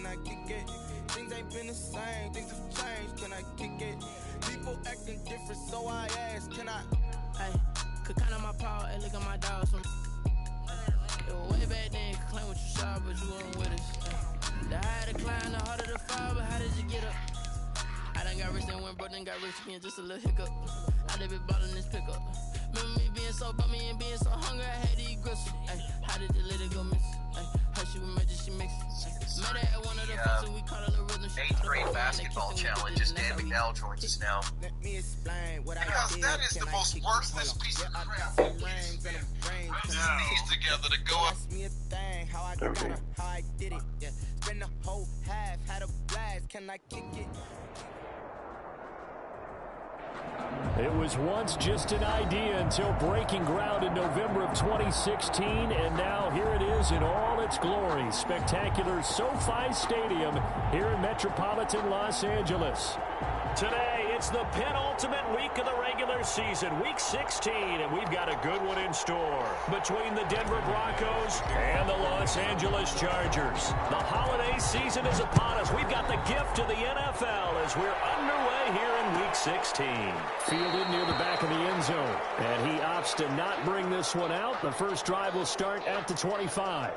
can I kick it? Things ain't been the same, things have changed, can I kick it? People acting different, so I ask, can I? Hey, could count on my power, hey, look at my dogs from. It was way back then, could claim what you saw, but you weren't with us. The higher the climb, the harder the fall, but how did you get up? I done got rich, then went broke, then got rich again, just a little hiccup. I done been ballin' this pickup. Remember me being so bummy and being so hungry, I had to eat gristle. Ay, how did the lady go miss? Ay, her she was magic, she mixed. Met her at one of the functions, we caught a little rhythm. 8th grade basketball challenges. Dan McDowell joins us now. Let me explain what Because I did. that is the most worthless piece of crap. Put his knees together to go up. Ask me a thing, how I got her, how I did it. Yeah, spend the whole half, had a blast. Can I kick it? It was once just an idea until breaking ground in November of 2016, and now here it is in all its glory. Spectacular SoFi Stadium here in metropolitan Los Angeles. Today, it's the penultimate week of the regular season, week 16, and we've got a good one in store between the Denver Broncos and the Los Angeles Chargers. The holiday season is upon us. We've got the gift of the NFL as we're underway here in week 16. Fielded near the back of the end zone, and he opts to not bring this one out. The first drive will start at the 25.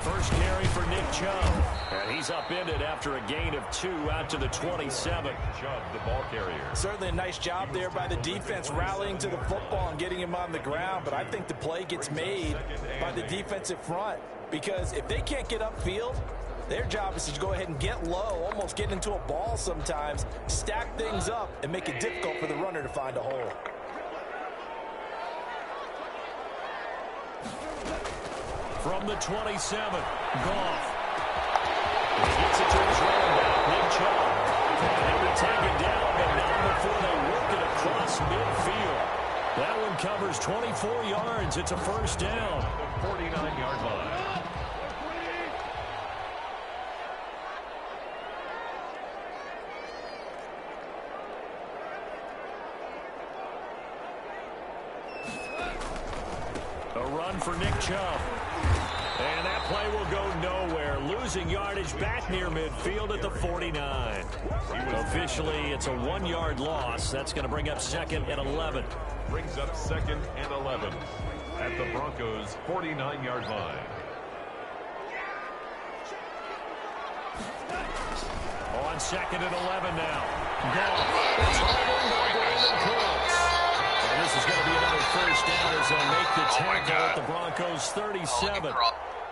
First carry for Nick Chubb. And he's upended after a gain of 2 out to the 27. Chubb, the ball carrier. Certainly a nice job there by the defense rallying to the football and getting him on the ground. But I think the play gets made by the defensive front. Because if they can't get upfield, their job is to go ahead and get low, almost get into a ball sometimes, stack things up, and make it difficult for the runner to find a hole. From the 27, Goff. He gets it to his running back, Nick Chubb. And they would take it down, but not before they work it across midfield. That one covers 24 yards. It's a first down. 49-yard line. A run for Nick Chubb. And that play will go nowhere. Losing yardage back near midfield at the 49. Officially, it's a 1-yard loss. That's going to bring up 2nd and 11. Brings up 2nd and 11 at the Broncos' 49-yard line. On 2nd and 11 now. Goff. And this is going to be another first down as they'll make the tackle at the Broncos' 37.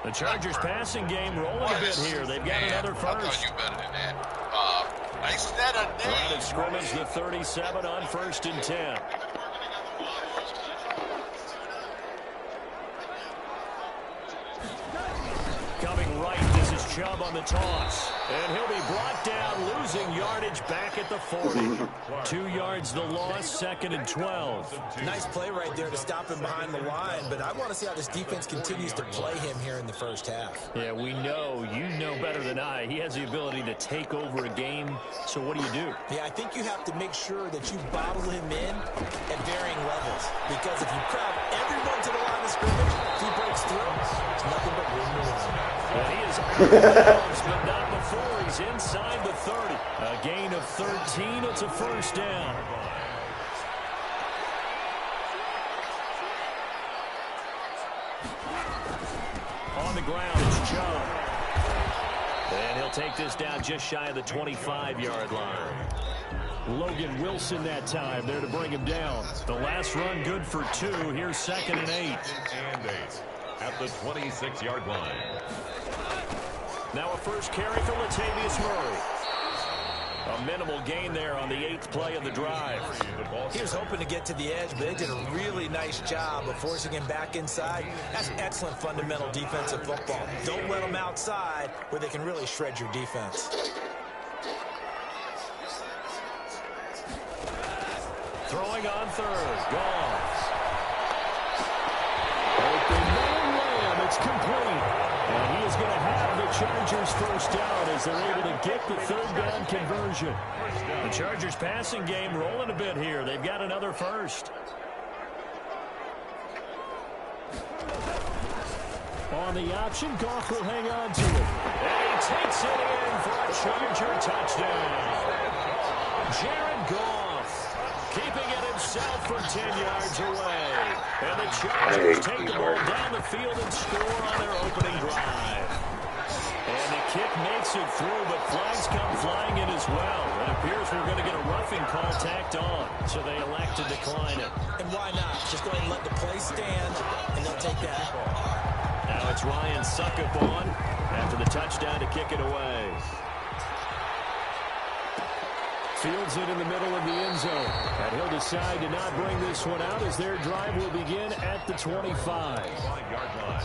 The Chargers passing game rolling a bit here. They've got another first. I thought you better than that. Instead of Line of scrimmage, the 37 on 1st and 10. Coming right, this is Chubb on the toss. And he'll be brought down, losing yardage back at the 40. 2 yards the loss, 2nd and 12. Nice play right there to stop him behind the line, but I want to see how this defense continues to play him here in the first half. Yeah, we know, you know better than I. He has the ability to take over a game, so what do? Yeah, I think you have to make sure that you bottle him in at varying levels, because if you crowd everyone to the line of scrimmage, if he breaks through, it's nothing but room to run. And he is out of bounds, but not before he's inside the 30. A gain of 13, it's a first down. On the ground, it's Chubb. And he'll take this down just shy of the 25-yard line. Logan Wilson that time there to bring him down. The last run good for 2. Here's 2nd and 8. And 8 at the 26-yard line. Now a first carry for Latavius Murray. A minimal gain there on the 8th play of the drive. He was hoping to get to the edge, but they did a really nice job of forcing him back inside. That's excellent fundamental defensive football. Don't let them outside where they can really shred your defense. Throwing on 3rd. Goff. It's complete. And he is going to have the Chargers first down as they're able to get the third down conversion. The Chargers passing game rolling a bit here. They've got another first. On the option, Goff will hang on to it. And he takes it in for a Charger touchdown. Jared Goff keeping it himself from 10 yards away. And the Chargers take the ball down the field and score on their opening drive. And the kick makes it through, but flags come flying in as well. It appears we're going to get a roughing call tacked on, so they elect to decline it. And why not? Just go ahead and let the play stand, and they'll take that. Now it's Ryan Suckup on after the touchdown to kick it away. Fields it in the middle of the end zone. And he'll decide to not bring this one out as their drive will begin at the 25. 5-yard line.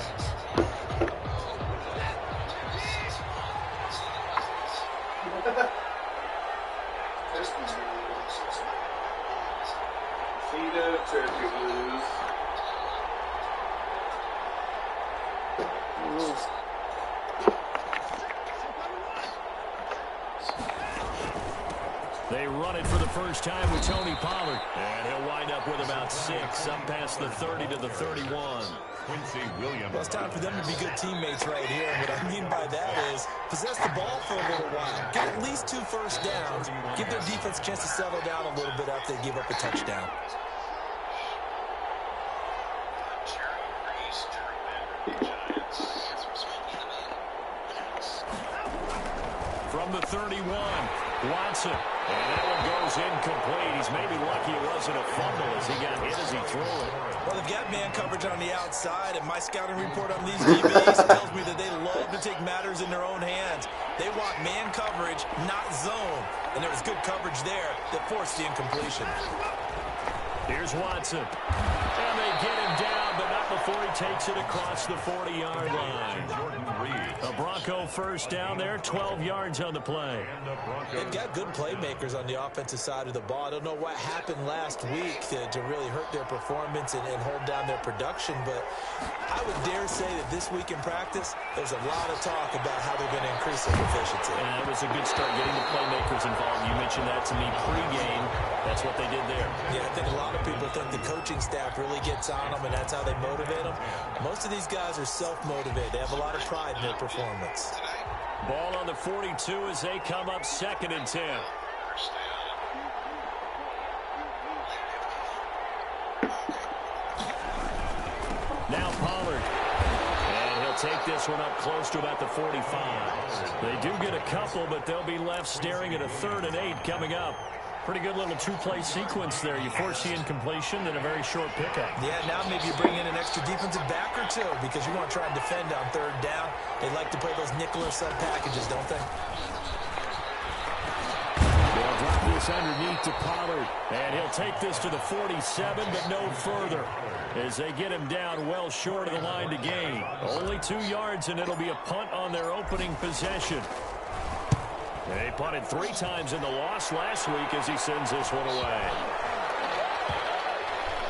Turkey blues. They run it for the first time with Tony Pollard. And he'll wind up with about 6, up past the 30 to the 31. Quincy Williams. Well, it's time for them to be good teammates right here. And what I mean by that is possess the ball for a little while. Get at least 2 first downs. Give their defense a chance to settle down a little bit after they give up a touchdown. From the 31, Watson. And that one goes incomplete. He's maybe lucky it wasn't a fumble as he got hit as he threw it. Well, they've got man coverage on the outside, and my scouting report on these DBs tells me that they love to take matters in their own hands. They want man coverage, not zone. And there was good coverage there that forced the incompletion. Here's Watson. And they get him down, but not before he takes it across the 40-yard line. A Bronco first down there, 12 yards on the play. They've got good playmakers on the offensive side of the ball. I don't know what happened last week to really hurt their performance and hold down their production, but I would dare say that this week in practice, there's a lot of talk about how they're going to increase their efficiency. And it was a good start getting the playmakers involved. You mentioned that to me pregame. That's what they did there. Yeah, I think a lot of people think the coaching staff really gets on them, and that's how they motivate them. Most of these guys are self-motivated. They have a lot of pride in their performance. Ball on the 42 as they come up 2nd and 10. Now Pollard. And he'll take this one up close to about the 45. They do get a couple, but they'll be left staring at a 3rd and 8 coming up. Pretty good little 2-play sequence there. You force the incompletion, then a very short pickup. Yeah, now maybe you bring in an extra defensive back or 2 because you want to try and defend on 3rd down. They like to play those nickel or sub packages, don't they? They'll drop this underneath to Pollard. And he'll take this to the 47, but no further, as they get him down well short of the line to gain. Only 2 yards, and it'll be a punt on their opening possession. They punted 3 times in the loss last week as he sends this one away.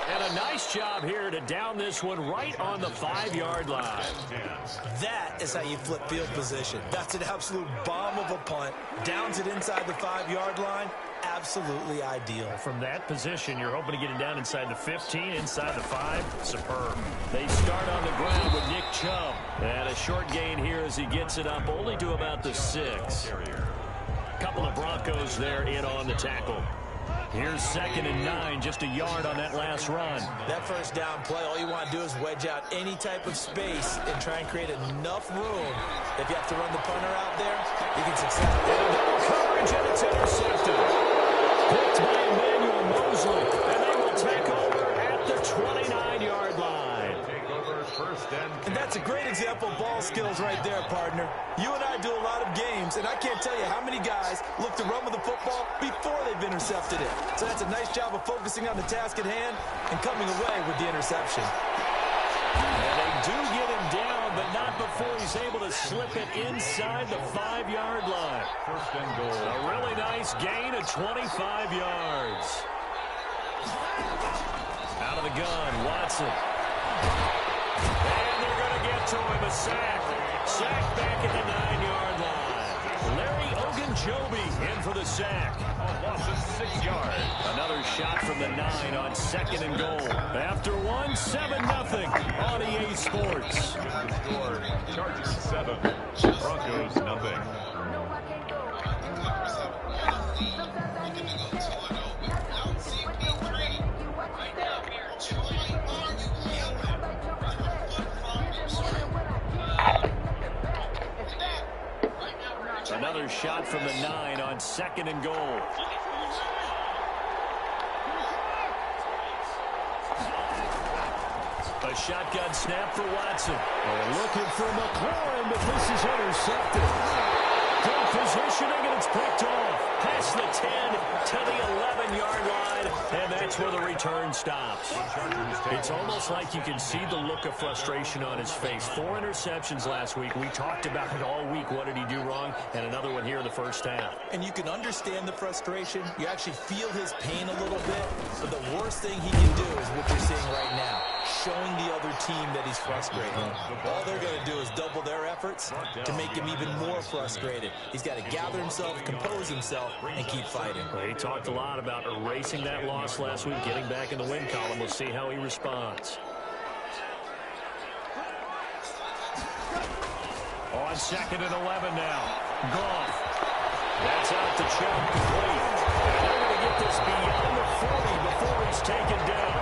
And a nice job here to down this one right on the 5-yard line. That is how you flip field position. That's an absolute bomb of a punt. Downs it inside the 5-yard line. Absolutely ideal. From that position, you're hoping to get it down inside the 15, inside the 5. Superb. They start on the ground with Nick Chubb. And a short gain here as he gets it up only to about the 6. Couple of Broncos there in on the tackle. Here's 2nd and 9, just a yard on that last run. That first down play, all you want to do is wedge out any type of space and try and create enough room. If you have to run the punter out there, you can succeed. Coverage, and it's intercepted. Picked by Emmanuel Mosley, and they will take over at the 29-yard line. And that's a great example of ball skills right there, partner. You and I do a lot of games, and I can't tell you how many guys look to run with the football before they've intercepted it. So that's a nice job of focusing on the task at hand and coming away with the interception. And they do get him down, but not before he's able to slip it inside the 5-yard line. First and goal. A really nice gain of 25 yards. Out of the gun, Watson. And they're going to get to him, a sack. Sack back at the 9-yard line. Larry Ogunjobi in for the sack. A loss of 6 yards. Another shot from the 9 on 2nd and goal. After one, 7-0 on EA Sports. Score, Chargers 7, Broncos nothing. Another shot from the 9 on 2nd and goal. A shotgun snap for Watson. Looking for McLaurin, but this is intercepted. Good positioning, and it's picked off. Past the 10 to the 11-yard line, and that's where the return stops. It's almost like you can see the look of frustration on his face. 4 interceptions last week. We talked about it all week. What did he do wrong? And another one here in the first half. And you can understand the frustration. You actually feel his pain a little bit. But the worst thing he can do is what you're seeing right now, showing the other team that he's frustrated. All they're going to do is double their efforts to make him even more frustrated. He's got to gather himself, compose himself, and keep fighting. Well, he talked a lot about erasing that loss last week, getting back in the win column. We'll see how he responds. On 2nd and 11 now. Goff. That's out to check. Complete. And they're going to get this beyond the 40 before he's taken down.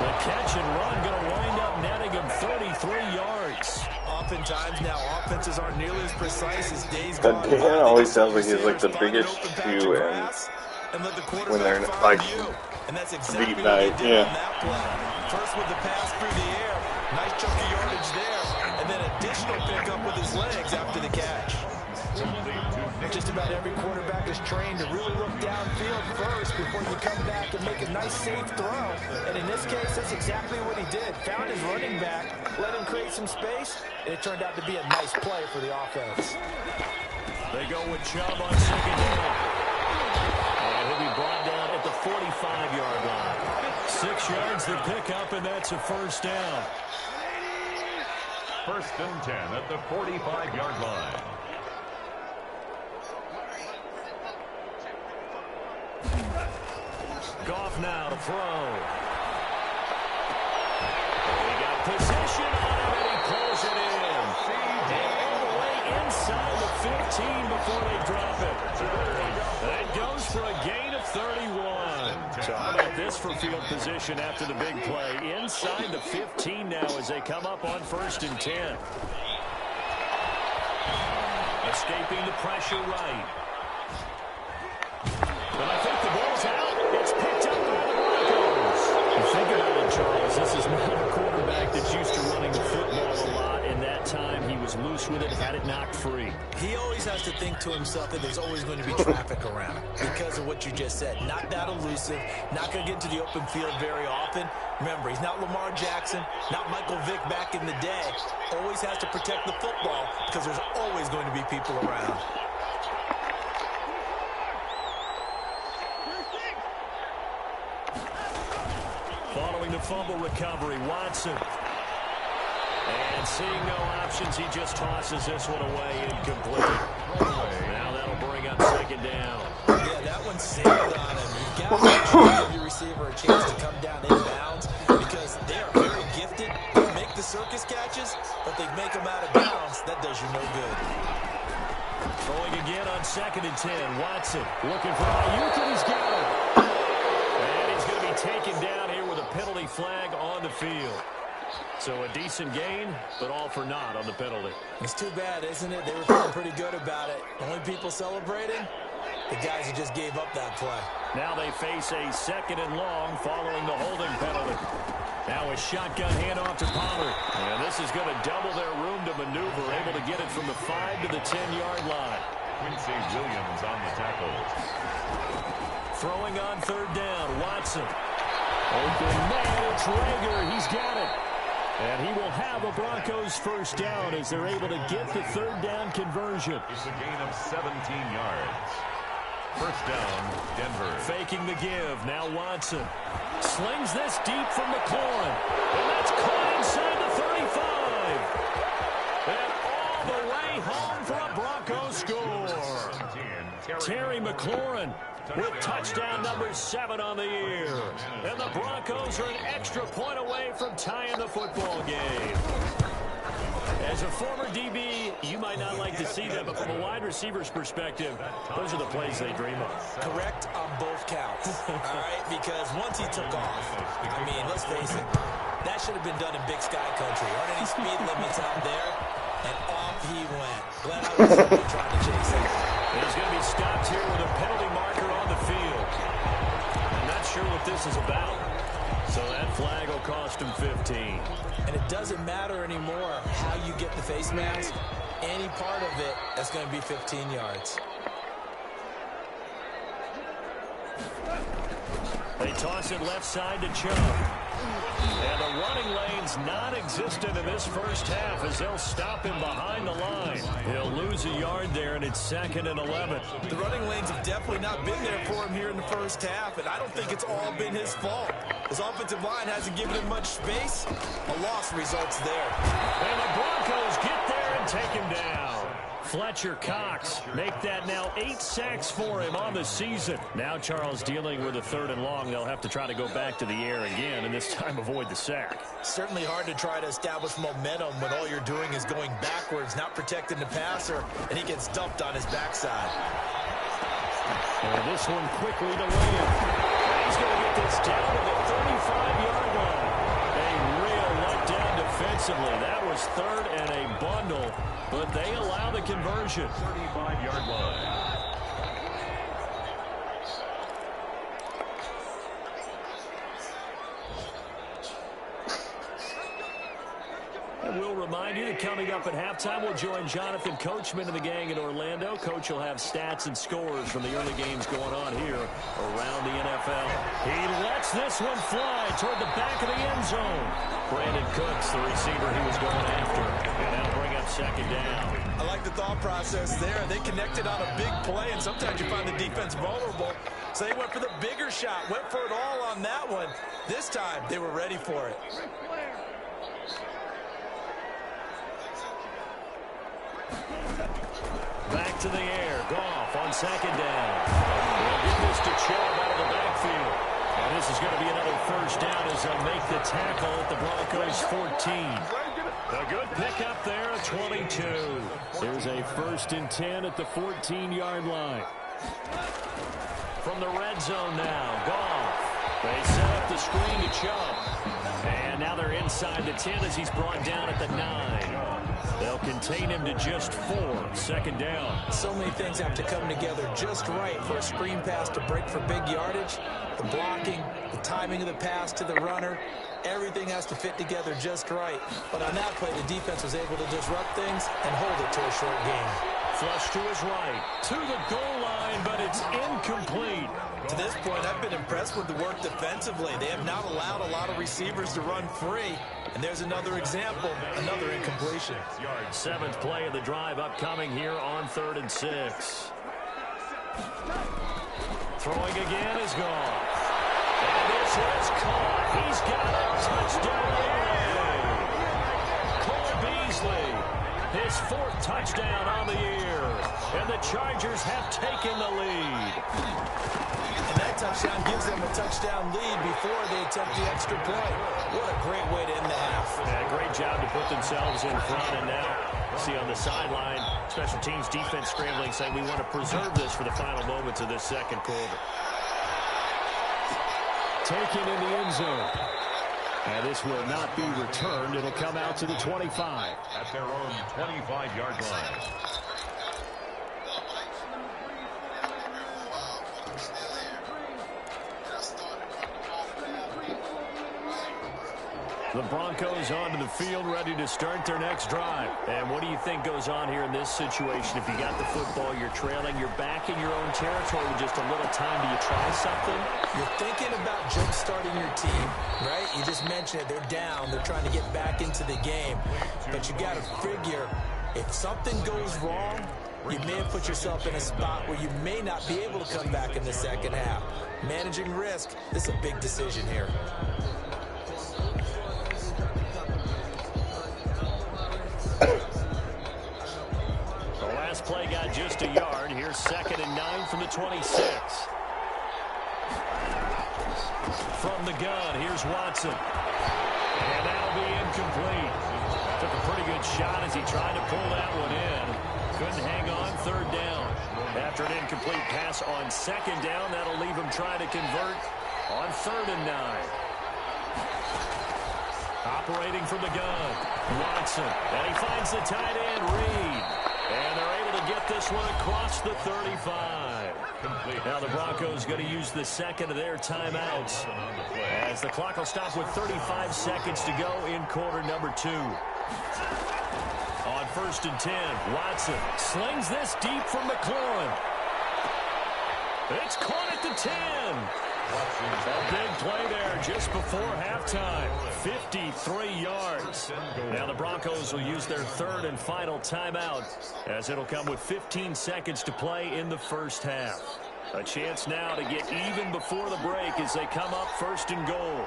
The catch and run going to wind up netting him 33 yards. Oftentimes now offenses aren't nearly as precise as days gone by. Dan always sounds like he's like the biggest shoe when they're like beat night. Yeah. First with the pass through the air, nice chunk of yardage there, and then additional pickup with his legs after the catch. Just about every quarterback is trained to really look downfield first before you come back and make a nice safe throw. And in this case, that's exactly what he did. Found his running back, let him create some space, and it turned out to be a nice play for the offense. They go with Chubb on 2nd down. And he'll be brought down at the 45-yard line. 6 yards to pick up, and that's a first down. 1st and 10 at the 45-yard line. Goff now to throw. He got position on him, and he pulls it in. And all the way inside the 15 before they drop it. That goes for a gain of 31. So how about this for field position after the big play? Inside the 15 now as they come up on 1st and 10. Escaping the pressure right. But I think the ball's out. It's picked up by the Broncos. You think about it, Charles. This is not a quarterback that's used to running the football a lot, and that time he was loose with it, had it knocked free. He always has to think to himself that there's always going to be traffic around because of what you just said. Not that elusive, not going to get into the open field very often. Remember, he's not Lamar Jackson, not Michael Vick back in the day. Always has to protect the football because there's always going to be people around. Following the fumble recovery, Watson. And seeing no options, he just tosses this one away, incomplete. Now that'll bring up 2nd down. Yeah, that one sailed on him. You've got to make sure you give your receiver a chance to come down inbounds because they are very gifted. They make the circus catches, but they make them out of bounds. That does you no good. Throwing again on 2nd and 10. Watson looking for Ayuk, and he's got him. And he's going to be taken down here with a penalty flag on the field. So a decent gain, but all for naught on the penalty. It's too bad, isn't it? They were feeling pretty good about it. Only people celebrating, the guys who just gave up that play. Now they face a 2nd and long following the holding penalty. Now a shotgun handoff to Pollard. And this is going to double their room to maneuver, able to get it from the 5 to the 10-yard line. Quincy Williams on the tackle. Throwing on 3rd down, Watson. Open man, it's Rager. He's got it. And he will have a Broncos first down as they're able to get the 3rd down conversion. It's a gain of 17 yards. First down, Denver. Faking the give. Now Watson slings this deep from McLaurin. And that's caught inside the 35. McLaurin with touchdown number 7 on the year. And the Broncos are an extra point away from tying the football game. As a former DB, you might not like to see that, but from a wide receiver's perspective, those are the plays they dream of. Correct on both counts, all right? Because once he took off, I mean, let's face it, that should have been done in Big Sky Country. Aren't any speed limits out there? And off he went. Glad I was someone trying to chase him. He's going to be stopped here with a penalty marker on the field. I'm not sure what this is about. So that flag will cost him 15. And it doesn't matter anymore how you get the face mask. Any part of it, that's going to be 15 yards. They toss it left side to Chubb. And the running lane's non-existent in this first half as they'll stop him behind the line. He'll lose a yard there, and it's 2nd and 11. The running lanes have definitely not been there for him here in the first half, and I don't think it's all been his fault. His offensive line hasn't given him much space. A loss results there. And the Broncos get there and take him down. Fletcher Cox make that now 8 sacks for him on the season. Now Charles dealing with a 3rd and long. They'll have to try to go back to the air again, and this time avoid the sack. Certainly hard to try to establish momentum when all you're doing is going backwards, not protecting the passer, and he gets dumped on his backside. And this one quickly to William. He's going to get this down to the 35-yard line. A real letdown defensively. That was 3rd and a bundle, but they allow the conversion. 35-yard line. And we'll remind you that coming up at halftime, we'll join Jonathan Coachman and the gang in Orlando. Coach will have stats and scores from the early games going on here around the NFL. He lets this one fly toward the back of the end zone. Brandon Cooks, the receiver he was going after. And that'll bring up 2nd down. I like the thought process there. They connected on a big play, and sometimes you find the defense vulnerable. So they went for the bigger shot, went for it all on that one. This time, they were ready for it. Back to the air. Goff on 2nd down. They'll get this to Chubb out of the backfield. And this is going to be another 1st down as they'll make the tackle at the Broncos 14. A good pickup there at 22. There's a 1st and 10 at the 14-yard line. From the red zone now, Goff. They set up the screen to Chubb. And now they're inside the 10 as he's brought down at the 9. They'll contain him to just 4. 2nd down. So many things have to come together just right for a screen pass to break for big yardage. The blocking, the timing of the pass to the runner, everything has to fit together just right. But on that play, the defense was able to disrupt things and hold it to a short game. Flush to his right, to the goal line, but it's incomplete. To this point, I've been impressed with the work defensively. They have not allowed a lot of receivers to run free. And there's another example, another incompletion. 7th play of the drive upcoming here on 3rd and 6. Throwing again is gone. And this is caught. He's got a touchdown. Cole Beasley, his 4th touchdown on the year. And the Chargers have taken the lead. And that touchdown gives them a touchdown lead before they attempt the extra point. What a great way to end the half. Yeah, great job to put themselves in front. And now, see on the sideline, special teams defense scrambling, saying we want to preserve this for the final moments of this 2nd quarter. Taken in the end zone. And this will not be returned. It'll come out to the 25. At their own 25-yard line. The Broncos onto the field, ready to start their next drive. And what do you think goes on here in this situation? If you got the football, you're trailing, you're back in your own territory with just a little time. Do you try something? You're thinking about jump-starting your team, right? You just mentioned it. They're down. They're trying to get back into the game. But you got to figure, if something goes wrong, you may have put yourself in a spot where you may not be able to come back in the second half. Managing risk, this is a big decision here. The last play got just a yard. Here's 2nd and 9 from the 26. From the gun, here's Watson. And that'll be incomplete. Took a pretty good shot as he tried to pull that one in. Couldn't hang on, 3rd down. After an incomplete pass on 2nd down, that'll leave him trying to convert on 3rd and 9. Operating from the gun, Watson. And he finds the tight end, Reed. And they're able to get this one across the 35. Now the Broncos going to use the 2nd of their timeouts as the clock will stop with 35 seconds to go in quarter number 2. On 1st and 10, Watson slings this deep from McLaurin. It's caught at the 10. A big play there just before halftime. 53 yards. Now the Broncos will use their 3rd and final timeout as it'll come with 15 seconds to play in the first half. A chance now to get even before the break as they come up 1st and goal.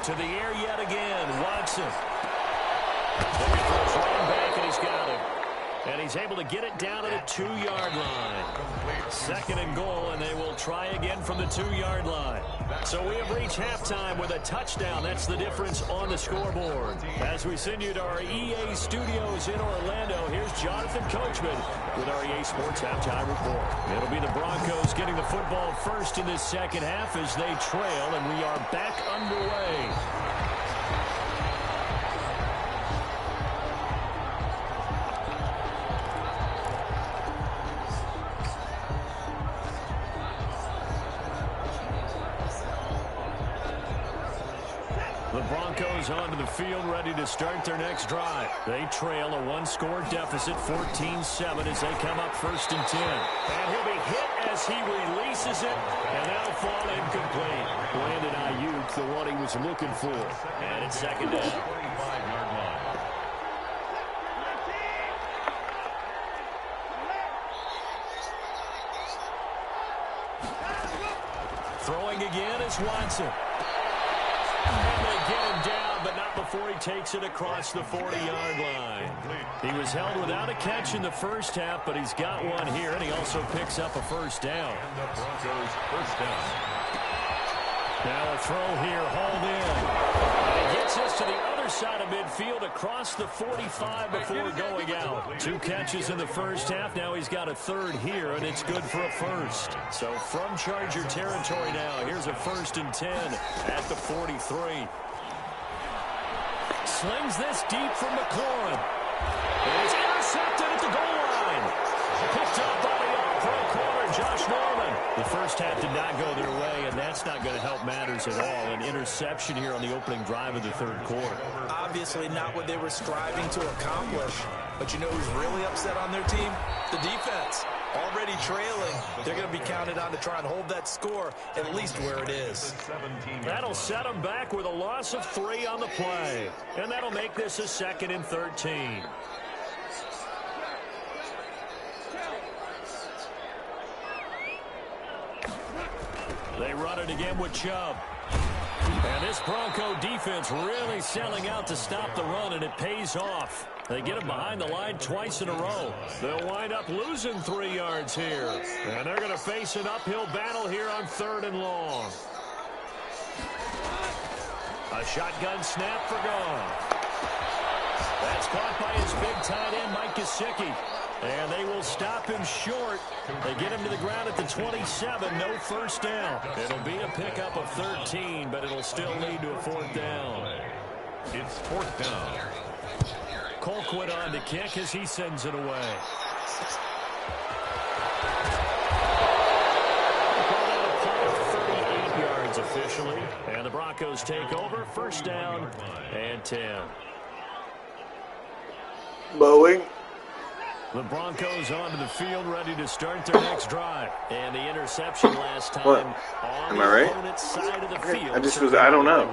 To the air yet again, Watson. Throws back and he's got him. And he's able to get it down to the 2-yard line. 2nd and goal, and they will try again from the 2-yard line. So we have reached halftime with a touchdown. That's the difference on the scoreboard. As we send you to our EA studios in Orlando, here's Jonathan Coachman with our EA Sports Halftime Report. It'll be the Broncos getting the football first in this second half as they trail, and we are back underway. The Broncos onto the field ready to start their next drive. They trail a 1-score deficit, 14-7 as they come up 1st and 10. And he'll be hit as he releases it, and that'll fall incomplete. Landed Ayuk, the one he was looking for. And it's 2nd down. Throwing again is Watson. And they get him down, but not before he takes it across the 40-yard line. He was held without a catch in the first half, but he's got one here, and he also picks up a 1st down. And the Broncos 1st down. Now a throw here, hauled in. And he gets us to the other side of midfield across the 45 before going out. 2 catches in the first half. Now he's got a 3rd here, and it's good for a 1st. So from Charger territory now, here's a 1st and 10 at the 43. Slings this deep from McLaurin. And it's intercepted at the goal line. Picked up by the all-pro corner, Josh Norman. The first half did not go their way, and that's not going to help matters at all. An interception here on the opening drive of the 3rd quarter. Obviously not what they were striving to accomplish. But you know who's really upset on their team? The defense. Already trailing. They're going to be counted on to try and hold that score at least where it is. That'll set them back with a loss of 3 on the play. And that'll make this a 2nd and 13. They run it again with Chubb. And this Bronco defense really selling out to stop the run, and it pays off. They get him behind the line twice in a row. They'll wind up losing 3 yards here. And they're going to face an uphill battle here on 3rd and long. A shotgun snap for gone. That's caught by his big tight end, Mike Gesicki. And they will stop him short. They get him to the ground at the 27. No 1st down. It'll be a pickup of 13, but it'll still lead to a 4th down. It's 4th down. Colquitt on to kick as he sends it away. About 38 yards officially. And the Broncos take over. 1st down and 10. Boeing. The Broncos onto the field ready to start their next drive. And the interception last time on the opponent's side of the field. I don't know.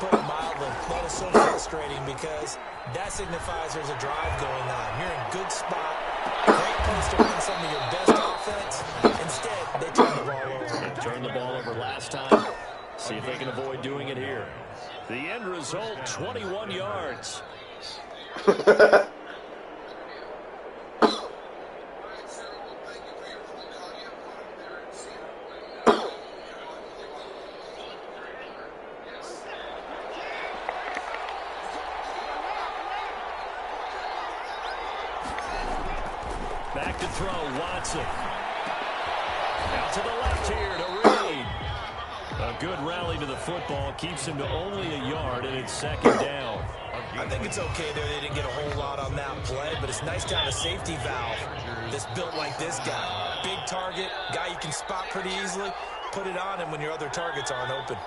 Put it mildly, that is so frustrating because that signifies there's a drive going on. You're in a good spot. Great place to run some of your best offense. Instead, they turn the ball over. They turned the ball over last time. See if they can avoid doing it here. The end result, 21 yards. Back to throw, Watson. Out to the left here to Reed. A good rally to the football. Keeps him to only a yard, and it's second down. I think it's okay there. They didn't get a whole lot on that play, but it's nice to have a safety valve that's built like this guy. Big target, guy you can spot pretty easily. Put it on him when your other targets aren't open.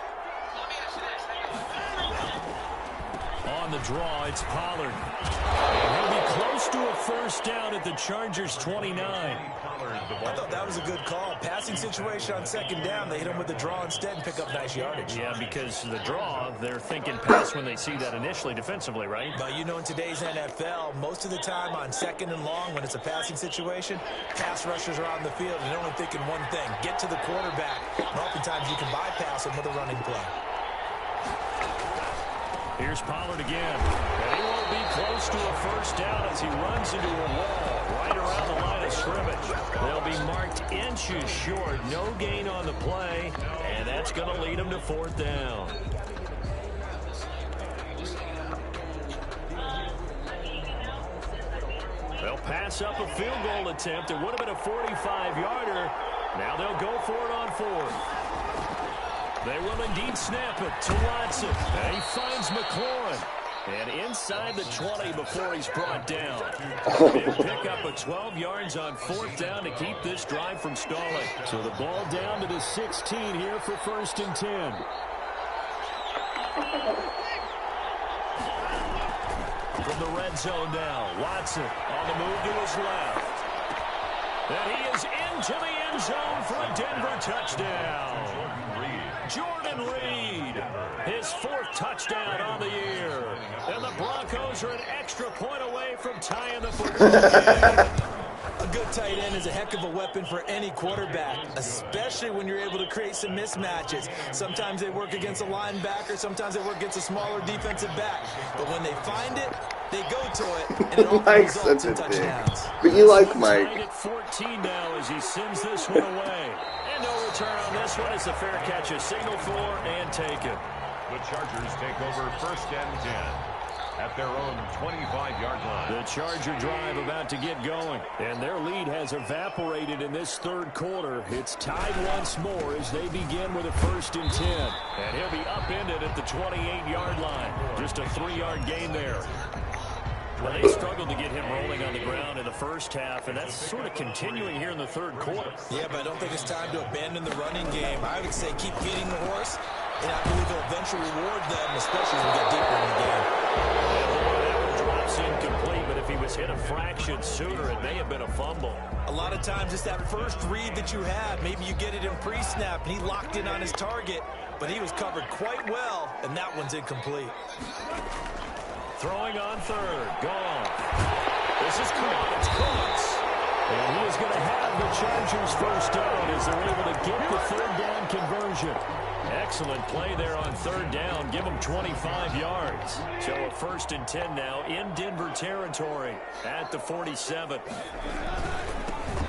On the draw, it's Pollard. He'll be close to a first down at the Chargers' 29. I thought that was a good call. Passing situation on second down, they hit him with the draw instead and pick up nice yardage. Yeah, because the draw, they're thinking pass when they see that initially defensively, right? But you know, in today's NFL, most of the time on second and long, when it's a passing situation, pass rushers are on the field and they're only thinking one thing, get to the quarterback. And oftentimes you can bypass him with a running play. Here's Pollard again. And he won't be close to a first down as he runs into a wall right around the line of scrimmage. They'll be marked inches short. No gain on the play, and that's going to lead them to fourth down. They'll pass up a field goal attempt. It would have been a 45-yarder. Now they'll go for it on fourth. They will indeed snap it to Watson. And he finds McLaurin. And inside the 20 before he's brought down. They'll pick up a 12 yards on fourth down to keep this drive from stalling. So the ball down to the 16 here for first and 10. From the red zone now, Watson on the move to his left. And he is into the end zone for a Denver touchdown. Jordan Reed, his fourth touchdown on the year. And the Broncos are an extra point away from tying the football game. A good tight end is a heck of a weapon for any quarterback, especially when you're able to create some mismatches. Sometimes they work against a linebacker, sometimes they work against a smaller defensive back. But when they find it, they go to it, and it often results in touchdowns. But you like Mike. At 14 now as he sends this one away. And no return on this one. It's a fair catch, a signal for, and taken. The Chargers take over first and 10 at their own 25-yard line. The Charger drive about to get going. And their lead has evaporated in this third quarter. It's tied once more as they begin with a first and 10. And he'll be upended at the 28-yard line. Just a 3-yard gain there. Well, they struggled to get him rolling on the ground in the first half, and that's sort of continuing here in the third quarter. Yeah, but I don't think it's time to abandon the running game. I would say keep feeding the horse, and I believe it'll eventually reward them, especially as we get deeper in the game. That drops incomplete, but if he was hit a fraction sooner, it may have been a fumble. A lot of times it's that first read that you had. Maybe you get it in pre-snap, and he locked in on his target, but he was covered quite well, and that one's incomplete. Throwing on third. Gone. This is Coates. And he is going to have the Chargers first down as they're able to get the third down conversion. Excellent play there on third down. Give them 25 yards. So a first and 10 now in Denver territory at the 47.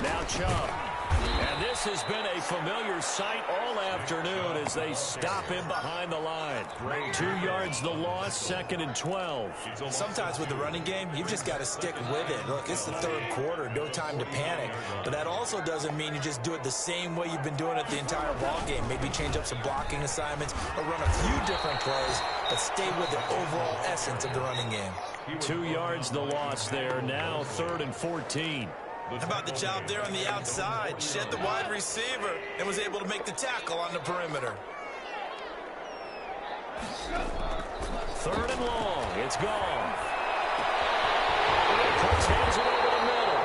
Now Chubb. And this has been a familiar sight all afternoon as they stop him behind the line. 2 yards the loss, second and 12. Sometimes with the running game, you've just got to stick with it. Look, it's the third quarter, no time to panic. But that also doesn't mean you just do it the same way you've been doing it the entire ball game. Maybe change up some blocking assignments or run a few different plays, but stay with the overall essence of the running game. 2 yards the loss there, now third and 14. How about the job there on the outside? Shed the wide receiver and was able to make the tackle on the perimeter. Third and long. It's gone. Coates hands it over the middle.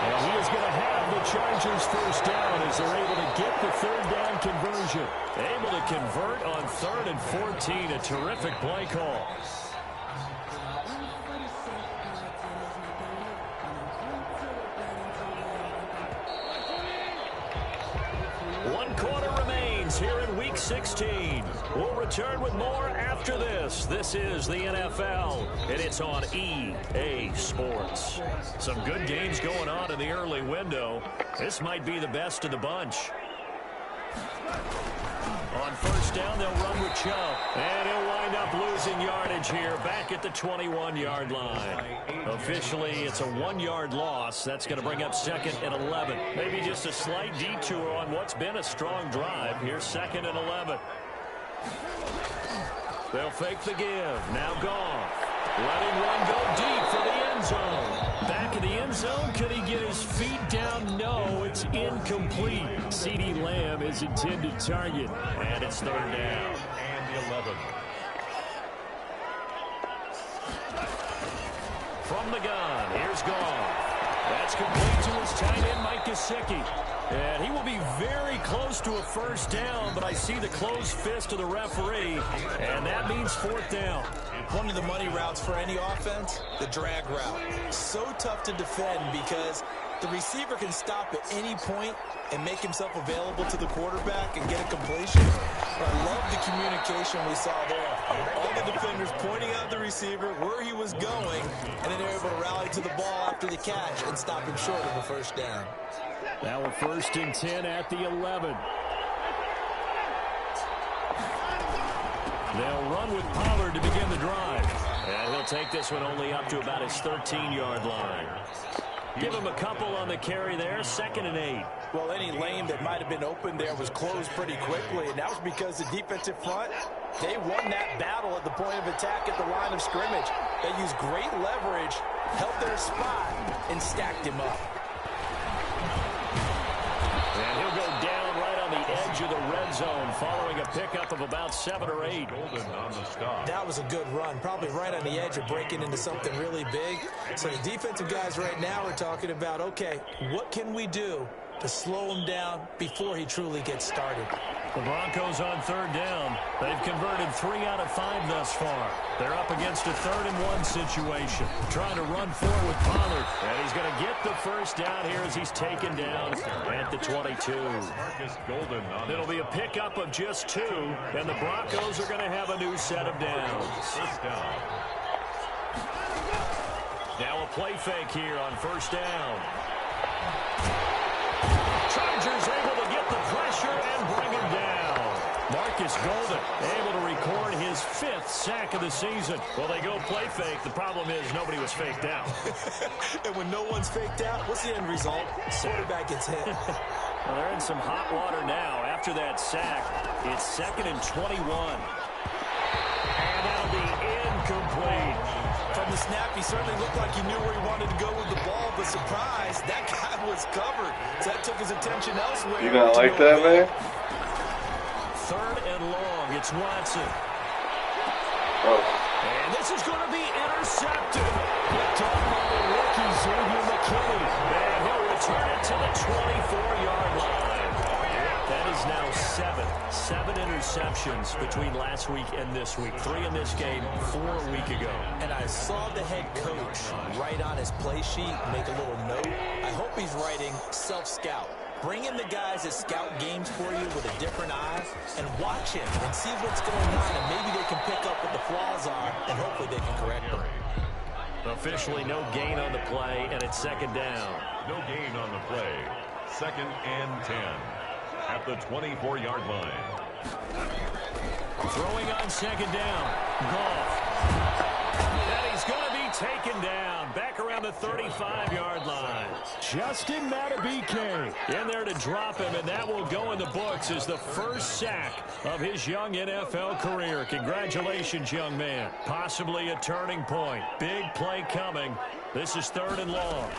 And he is going to have the Chargers first down as they're able to get the third down conversion. Able to convert on third and 14. A terrific play call. 1 quarter remains here in week Week 16. We'll return with more after this. This is the NFL, and it's on EA Sports. Some good games going on in the early window. This might be the best of the bunch. On first down, they'll run with Chubb. And he'll wind up losing yardage here back at the 21-yard line. Officially, it's a 1-yard loss. That's going to bring up 2nd and 11. Maybe just a slight detour on what's been a strong drive. Here's 2nd and 11. They'll fake the give. Now Goff. Letting one go deep for the end zone. Back in the end zone. Could he get his feet down? No, it's incomplete. CeeDee Lamb is intended target. And it's 3rd down. And the 11. From the gun, here's Goff. That's complete to his tight end, Mike Gesicki. And he will be very close to a first down, but I see the closed fist of the referee, and that means 4th down. One of the money routes for any offense, the drag route. So tough to defend because the receiver can stop at any point and make himself available to the quarterback and get a completion. But I love the communication we saw there. All the defenders pointing out the receiver, where he was going, and then they're able to rally to the ball after the catch and stop him short of a first down. Now we're 1st and 10 at the 11. They'll run with Pollard to begin the drive. And he'll take this one only up to about his 13-yard line. Give him a couple on the carry there. 2nd and 8. Well, any lane that might have been open there was closed pretty quickly, and that was because the defensive front, they won that battle at the point of attack at the line of scrimmage. They used great leverage, held their spot, and stacked him up. And he'll go down right on the edge of the red zone following a pickup of about 7 or 8. That was a good run, probably right on the edge of breaking into something really big. So the defensive guys right now are talking about, okay, what can we do to slow him down before he truly gets started? The Broncos on 3rd down. They've converted 3 out of 5 thus far. They're up against a 3rd and 1 situation. Trying to run forward with Pollard. And he's going to get the first down here as he's taken down at the 22. It'll be a pickup of just 2, and the Broncos are going to have a new set of downs. Now a play fake here on 1st down. Chargers able to get the pressure and bring him down. Marcus Golden able to record his 5th sack of the season. Well, they go play fake. The problem is nobody was faked out. And when no one's faked out, what's the end result? Quarterback gets hit. Well, they're in some hot water now. After that sack, it's 2nd and 21. And that'll be incomplete. From the snap, he certainly looked like he knew where he wanted to go with the ball, but surprise, that guy was covered. So that took his attention elsewhere. You not like that, man? 3rd and long. It's Watson. Oh. And this is going to be intercepted. Picked off by the rookie, Xavier McKinney. And he'll return it to the 24-yard line. That is now 7 interceptions between last week and this week. 3 in this game, 4 a week ago. And I saw the head coach write on his play sheet, make a little note. I hope he's writing self-scout. Bring in the guys that scout games for you with a different eye and watch him and see what's going on, and maybe they can pick up what the flaws are, and hopefully they can correct them. Officially no gain on the play, and it's 2nd down. No gain on the play. 2nd and 10 at the 24-yard line. Throwing on 2nd down. Goff. And he's going to be taken down back around the 35-yard line. Justin Matabike in there to drop him, and that will go in the books as the first sack of his young NFL career. Congratulations, young man. Possibly a turning point. Big play coming. This is 3rd and long.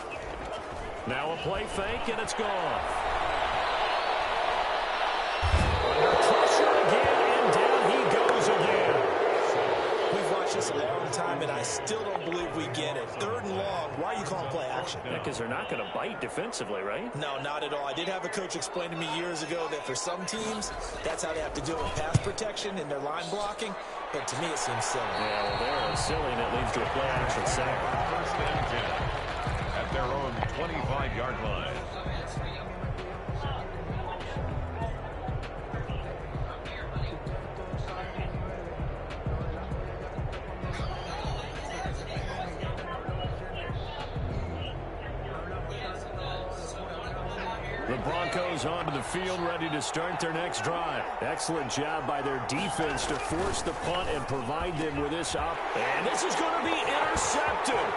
Now a play fake, and it's gone. Under pressure again, and down he goes again. We've watched this a long time, and I still don't believe we get it. 3rd and long. Why are you calling play action? Yeah, because they're not going to bite defensively, right? No, not at all. I did have a coach explain to me years ago that for some teams, that's how they have to deal with pass protection and their line blocking. But to me, it seems silly. Yeah, well, they're silly, and it leads to a play action sack. 1st and 10 at their own 25-yard line. The Broncos onto the field, ready to start their next drive. Excellent job by their defense to force the punt and provide them with this up. And this is going to be intercepted.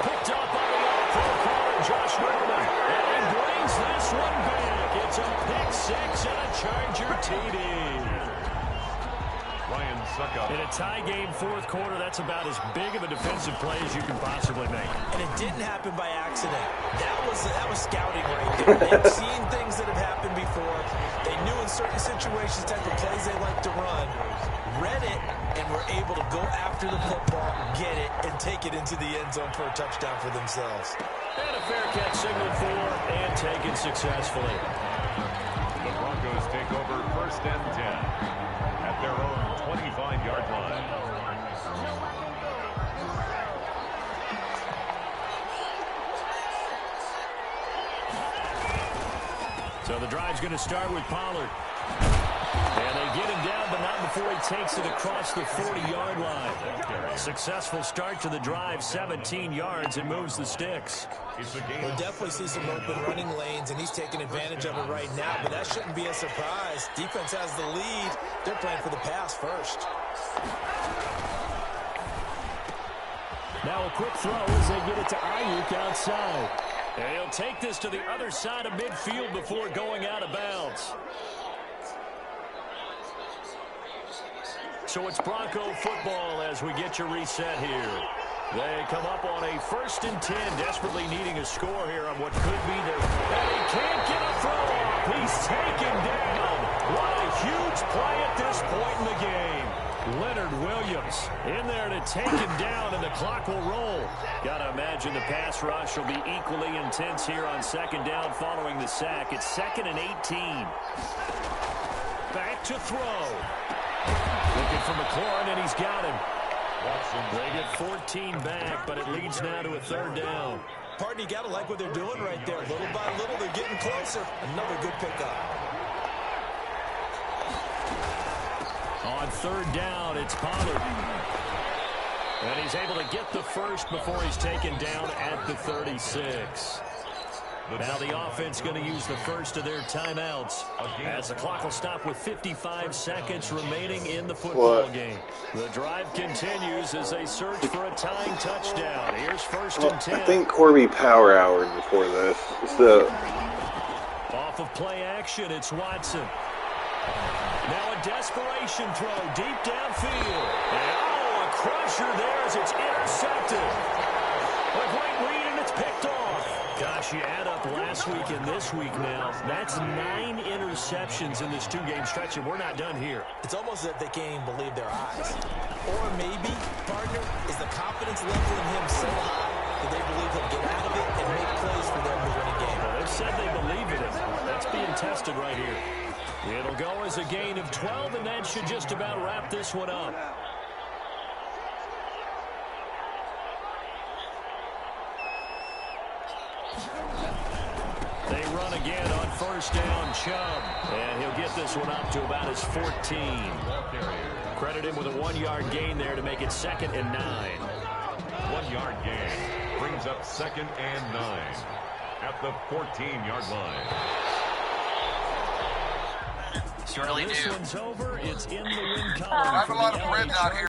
Picked up by the all-pro caller, Josh Norman. And he brings this one back. It's a pick six and a Charger TD. Ryan Suckup. In a tie game fourth quarter, that's about as big of a defensive play as you can possibly make. And it didn't happen by accident. That was scouting right there. They've seen things that have happened before. They knew in certain situations type of plays they like to run, read it, and were able to go after the football, get it, and take it into the end zone for a touchdown for themselves. And a fair catch signal for and taken successfully. The Broncos take over 1st and 10 at their own 25-yard line. So the drive's going to start with Pollard. And they get him down, but not before he takes it across the 40-yard line. Successful start to the drive, 17 yards, and moves the sticks. We'll definitely see some open running lanes, and he's taking advantage of it right now, but that shouldn't be a surprise. Defense has the lead. They're playing for the pass first. Now a quick throw as they get it to Ayuk outside. And he'll take this to the other side of midfield before going out of bounds. So it's Bronco football as we get your reset here. They come up on a 1st and 10, desperately needing a score here on what could be their... And he can't get a throw off. He's taken down. What a huge play at this point in the game. Leonard Williams in there to take him down, and the clock will roll. Got to imagine the pass rush will be equally intense here on 2nd down following the sack. It's 2nd and 18. Back to throw. Looking for McLaurin, and he's got him. They get 14 back, but it leads now to a 3rd down. Pardon, you got to like what they're doing right there. Little by little, they're getting closer. Another good pickup. On 3rd down, it's Pollard. And he's able to get the first before he's taken down at the 36. Now the offense going to use the first of their timeouts as the clock will stop with 55 seconds remaining in the football game. The drive continues as they search for a tying touchdown. Here's 1st and 10. I think Corby power houred before this. Off of play action, it's Watson. Now a desperation throw deep downfield. And a crusher there as it's intercepted. A great read, and it's picked off. Gosh, you add up last week and this week now. That's 9 interceptions in this 2-game stretch, and we're not done here. It's almost as if they can't even believe their eyes. Or maybe, partner, is the confidence level in him so high that they believe he'll get out of it and make plays for them to win a game. Well, they've said they believe in it. That's being tested right here. It'll go as a gain of 12, and that should just about wrap this one up. They run again on 1st down, Chubb. And he'll get this one up to about his 14. Credit him with a 1-yard gain there to make it 2nd and 9. 1-yard gain brings up 2nd and 9 at the 14-yard line. You really this do. one's over. It's in the win column. I have a lot of bread out here.